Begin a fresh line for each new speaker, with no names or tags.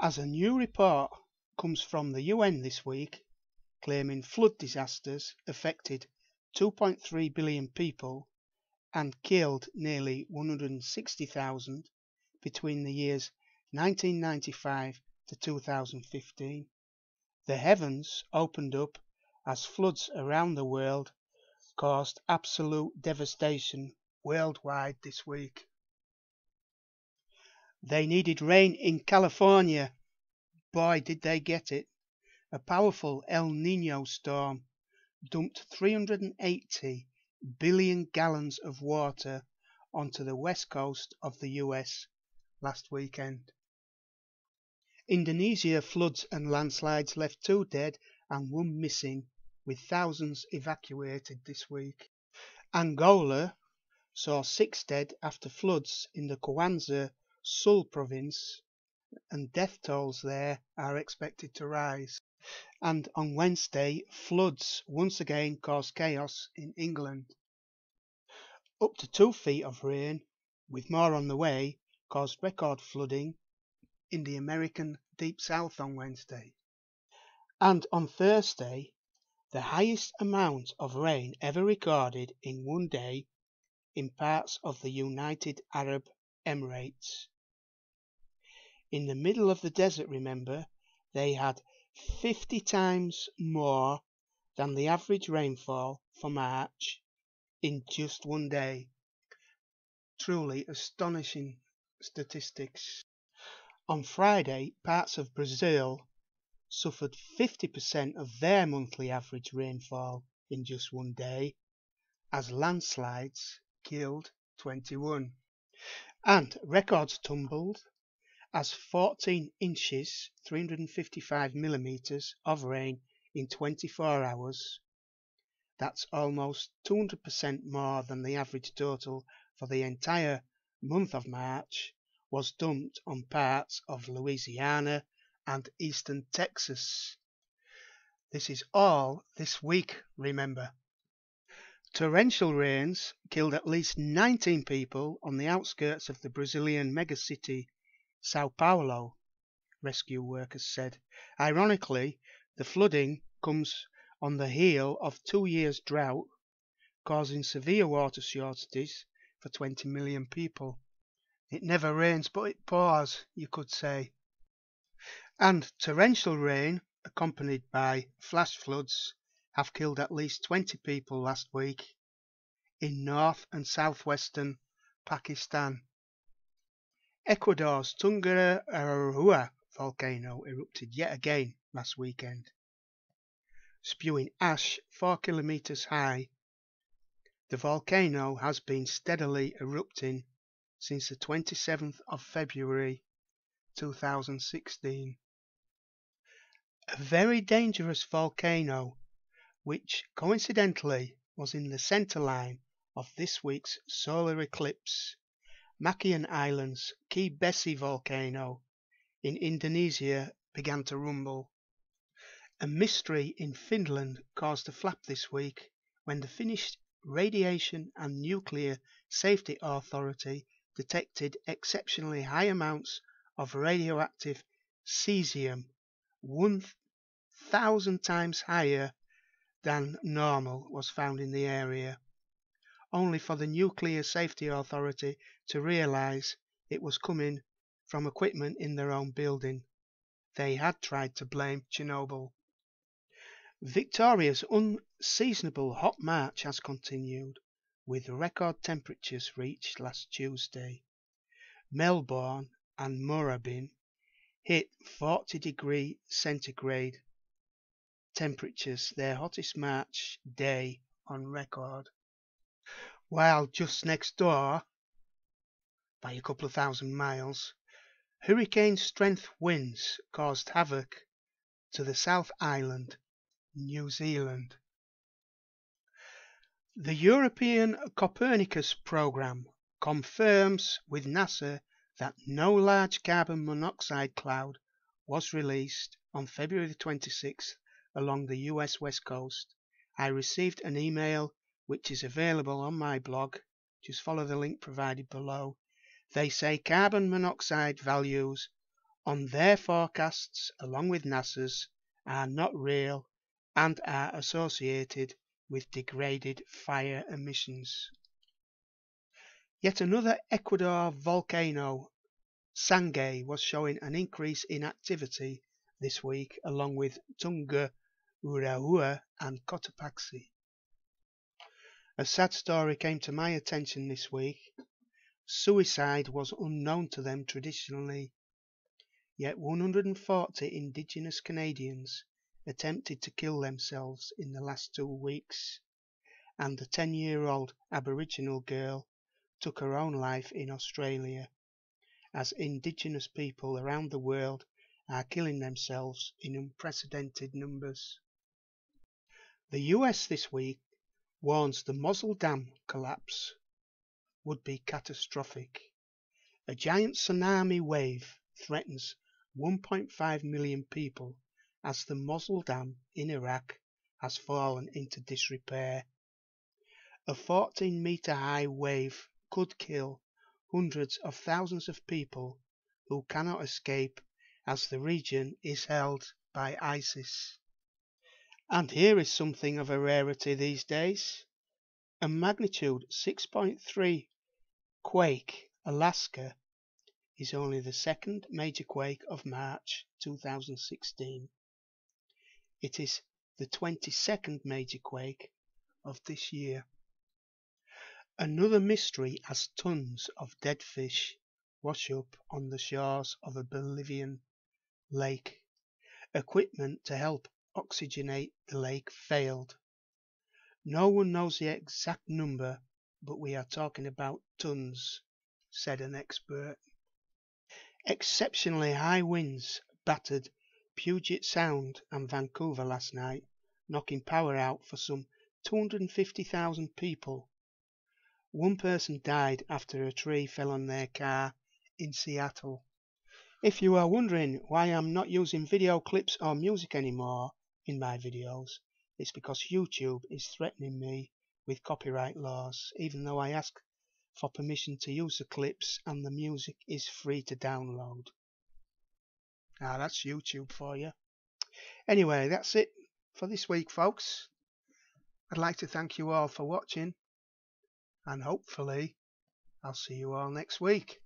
As a new report comes from the UN this week, claiming flood disasters affected 2.3 billion people and killed nearly 160,000 between the years 1995 to 2015. The heavens opened up as floods around the world caused absolute devastation worldwide this week. They needed rain in California. Boy, did they get it. A powerful El Niño storm dumped 380 billion gallons of water onto the west coast of the US last weekend. Indonesia floods and landslides left 2 dead and 1 missing, with thousands evacuated this week. Angola saw 6 dead after floods in the Kwanza Sul province, and death tolls there are expected to rise. And on Wednesday, floods once again caused chaos in England. Up to 2 feet of rain, with more on the way, caused record flooding in the American Deep South on Wednesday. And on Thursday, the highest amount of rain ever recorded in one day in parts of the United Arab Emirates. In the middle of the desert, remember, they had 50 times more than the average rainfall for March in just one day. Truly astonishing statistics. On Friday, parts of Brazil suffered 50% of their monthly average rainfall in just one day, as landslides killed 21. And records tumbled as 14 inches, 355 millimeters of rain in 24 hours. That's almost 200% more than the average total for the entire month of March was dumped on parts of Louisiana and eastern Texas. This is all this week, remember. Torrential rains killed at least 19 people on the outskirts of the Brazilian megacity Sao Paulo, rescue workers said. Ironically, the flooding comes on the heel of 2 years' drought, causing severe water shortages for 20 million people. It never rains, but it pours, you could say. And torrential rain, accompanied by flash floods, have killed at least 20 people last week in north and southwestern Pakistan. Ecuador's Tungarahua volcano erupted yet again last weekend, spewing ash 4 kilometers high. The volcano has been steadily erupting since the 27th of February 2016. A very dangerous volcano, which coincidentally was in the center line of this week's solar eclipse. Makian Island's Key Besi volcano in Indonesia began to rumble. A mystery in Finland caused a flap this week when the Finnish Radiation and Nuclear Safety Authority detected exceptionally high amounts of radioactive cesium, 1,000 times higher than normal, was found in the area, only for the Nuclear Safety Authority to realize it was coming from equipment in their own building. They had tried to blame Chernobyl. Victoria's unseasonable hot March has continued, with record temperatures reached last Tuesday. Melbourne and Moorabbin hit 40° centigrade temperatures, their hottest March day on record. While just next door, by a couple of thousand miles, hurricane-strength winds caused havoc to the South Island, New Zealand. The European Copernicus program confirms with NASA that no large carbon monoxide cloud was released on February 26th along the US West Coast. I received an email which is available on my blog. Just follow the link provided below. They say carbon monoxide values on their forecasts, along with NASA's, are not real and are associated with degraded fire emissions. Yet another Ecuador volcano, Sangay, was showing an increase in activity this week, along with Tunga, Urahua and Cotopaxi. A sad story came to my attention this week. Suicide was unknown to them traditionally, yet 140 Indigenous Canadians attempted to kill themselves in the last 2 weeks, and the 10-year-old Aboriginal girl took her own life in Australia, as Indigenous people around the world are killing themselves in unprecedented numbers. The US this week warns the Mosel Dam collapse would be catastrophic. A giant tsunami wave threatens 1.5 million people as the Mosel Dam in Iraq has fallen into disrepair. A 14-meter high wave could kill hundreds of thousands of people who cannot escape as the region is held by ISIS. And here is something of a rarity these days. A magnitude 6.3 quake, Alaska, is only the second major quake of March 2016. It is the 22nd major quake of this year. Another mystery as tons of dead fish wash up on the shores of a Bolivian lake. Equipment to help oxygenate the lake failed. No one knows the exact number, but we are talking about tons, said an expert. Exceptionally high winds battered Puget Sound and Vancouver last night, knocking power out for some 250,000 people. One person died after a tree fell on their car in Seattle. If you are wondering why I'm not using video clips or music anymore in my videos, it's because YouTube is threatening me with copyright laws, even though I ask for permission to use the clips and the music is free to download. Now that's YouTube for you. Anyway, that's it for this week, folks. I'd like to thank you all for watching, and hopefully I'll see you all next week.